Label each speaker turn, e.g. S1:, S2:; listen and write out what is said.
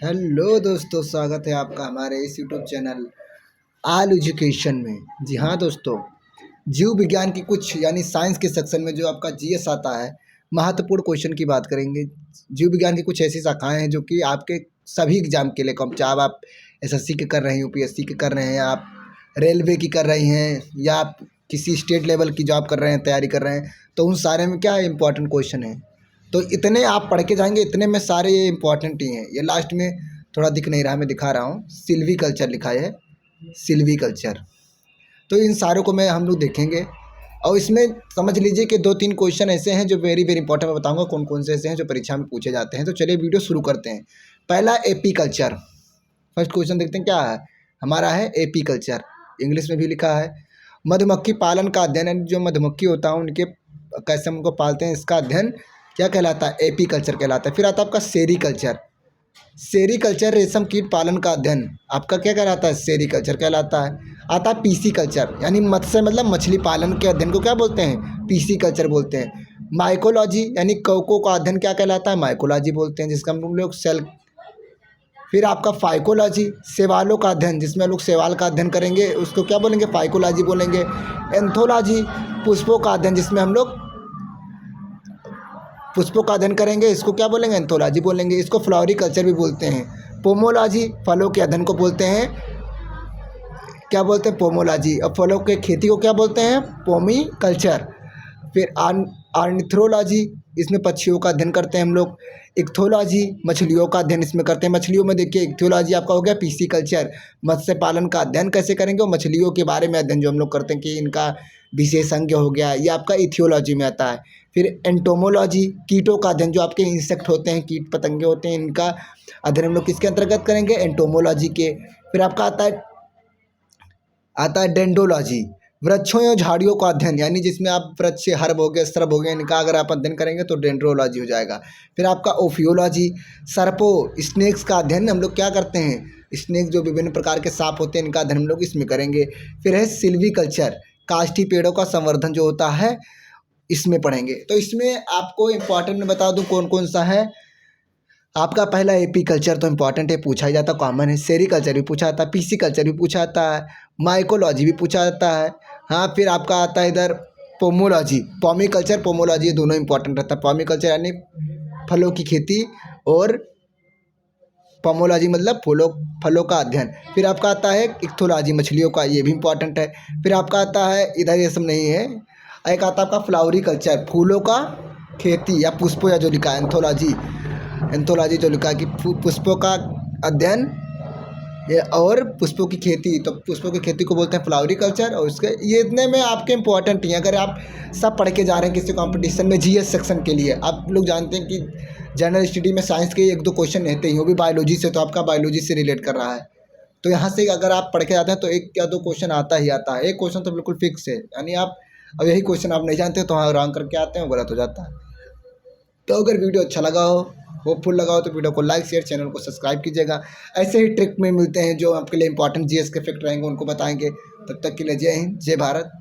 S1: Hello दोस्तों, स्वागत है आपका हमारे इस यूट्यूब चैनल ऑल एजुकेशन में। जी हाँ दोस्तों, जीव विज्ञान की कुछ यानी साइंस के सेक्शन में जो आपका जीएस आता है, महत्वपूर्ण क्वेश्चन की बात करेंगे। जीव विज्ञान की कुछ ऐसी शाखाएं हैं जो कि आपके सभी एग्जाम के लिए चाहे आप एसएससी के कर रहे हैं, यूपीएससी के कर रहे हैं, आप रेलवे की कर रही हैं या आप किसी स्टेट लेवल की जॉब कर रहे हैं, तैयारी कर रहे हैं, तो उन सारे में क्या है इंपॉर्टेंट क्वेश्चन है। तो इतने आप पढ़ के जाएंगे, इतने में सारे ये इंपॉर्टेंट ही हैं। ये लास्ट में थोड़ा दिख नहीं रहा, मैं दिखा रहा हूँ, सिल्वी कल्चर लिखा है, सिल्वी कल्चर। तो इन सारों को हम लोग देखेंगे और इसमें समझ लीजिए कि 2-3 क्वेश्चन ऐसे हैं जो वेरी वेरी इंपॉर्टेंट। मैं बताऊंगा कौन कौन से ऐसे हैं जो परीक्षा में पूछे जाते हैं। तो चलिए वीडियो शुरू करते हैं। पहला एपी कल्चर। फर्स्ट क्वेश्चन देखते हैं क्या है हमारा, है एपी कल्चर। इंग्लिश में भी लिखा है मधुमक्खी पालन का अध्ययन, यानी जो मधुमक्खी होता है उनके कैसे हम उनको पालते हैं, इसका अध्ययन क्या कहलाता है, एपी कल्चर कहलाता है। फिर आता है आपका सेरी कल्चर। सेरी कल्चर रेशम कीट पालन का अध्ययन आपका क्या कहलाता है, सेरी कल्चर कहलाता है। आता है पीसी कल्चर, यानी मत्स्य मतलब मछली पालन के अध्ययन को क्या बोलते हैं, पीसी कल्चर बोलते हैं। माइकोलॉजी यानी कौकों का अध्ययन क्या कहलाता है, माइकोलॉजी बोलते हैं, जिसका हम लोग सेल। फिर आपका फाइकोलॉजी शैवालों का अध्ययन, जिसमें लोग शैवाल का अध्ययन करेंगे उसको क्या बोलेंगे, फाइकोलॉजी बोलेंगे। एंथोलॉजी पुष्पों का अध्ययन, जिसमें हम लोग पुष्पों का अध्ययन करेंगे, इसको क्या बोलेंगे, एंथोलॉजी बोलेंगे। इसको फ्लावरी कल्चर भी बोलते हैं। पोमोलॉजी फलों के अध्ययन को बोलते हैं, क्या बोलते हैं, पोमोलॉजी। और फलों के खेती को क्या बोलते हैं, पोमी कल्चर। फिर आर्निथ्रोलॉजी, इसमें पक्षियों का अध्ययन करते हैं हम लोग। इक्थोलॉजी मछलियों का अध्ययन इसमें करते हैं। मछलियों में देखिए इक्थोलॉजी आपका हो गया पीसी कल्चर, मत्स्य पालन का अध्ययन कैसे करेंगे, और मछलियों के बारे में अध्ययन जो हम लोग करते हैं कि इनका विशेषज्ञ हो गया, ये आपका इथियोलॉजी में आता है। फिर एंटोमोलॉजी कीटों का अध्ययन, जो आपके इंसेक्ट होते हैं, कीट पतंगे होते हैं, इनका अध्ययन हम लोग किसके अंतर्गत करेंगे, एंटोमोलॉजी के। फिर आपका आता है डेंडोलॉजी, वृक्षों या झाड़ियों का अध्ययन, यानी जिसमें आप वृक्ष हर्ब हो गए, श्रब हो गए, इनका अगर आप अध्ययन करेंगे तो डेंड्रोलॉजी हो जाएगा। फिर आपका ओफियोलॉजी सर्पों स्नेक्स का अध्ययन हम लोग क्या करते हैं, स्नेक जो विभिन्न प्रकार के सांप होते हैं, इनका अध्ययन हम लोग इसमें करेंगे। फिर है सिल्वी कल्चर, काष्ठी पेड़ों का संवर्धन जो होता है इसमें पढ़ेंगे। तो इसमें आपको इम्पॉर्टेंट में बता दूं कौन कौन सा है। आपका पहला एपी कल्चर तो इम्पॉर्टेंट है, पूछा ही जाता, कॉमन है। सेरी कल्चर भी पूछा जाता है, पीसी कल्चर भी पूछा जाता है, माइकोलॉजी भी पूछा जाता है। हाँ, फिर आपका आता है इधर पोमोलॉजी, पॉमी कल्चर, पोमोलॉजी, ये दोनों इंपॉर्टेंट रहता है। पॉमी कल्चर यानी फलों की खेती और पोमोलॉजी मतलब फलों का अध्ययन। फिर आपका आता है इक्थोलॉजी मछलियों का, ये भी इंपॉर्टेंट है। फिर आपका आता है इधर ये सब नहीं है, एक आता है आपका फ्लावरी कल्चर, फूलों का खेती या पुष्पों, या जो लिखा है एंथोलॉजी जो लिखा है कि पुष्पों का अध्ययन ये और पुष्पों की खेती, तो पुष्पों की खेती को बोलते हैं फ्लावरी कल्चर। और उसके ये इतने में आपके इंपॉर्टेंट ही हैं। अगर आप सब पढ़ के जा रहे हैं किसी कंपटीशन में जीएस सेक्शन के लिए, आप लोग जानते हैं कि जनरल स्टडी में साइंस के 1-2 क्वेश्चन रहते हैं, वो भी बायोलॉजी से, तो आपका बायोलॉजी से रिलेट कर रहा है। तो यहाँ से अगर आप पढ़ के जाते हैं तो 1 या 2 क्वेश्चन आता ही आता है। एक क्वेश्चन तो बिल्कुल फिक्स है, यानी आप अब यही क्वेश्चन आप नहीं जानते तो वहाँ रॉन्ग करके आते हैं, गलत हो जाता है। तो अगर वीडियो अच्छा लगा हो, होपफुल लगा हो, तो वीडियो को लाइक शेयर, चैनल को सब्सक्राइब कीजिएगा। ऐसे ही ट्रिक में मिलते हैं जो आपके लिए इंपॉर्टेंट जीएस के फैक्ट रहेंगे, उनको बताएंगे। तब तक के लिए जय हिंद, जय भारत।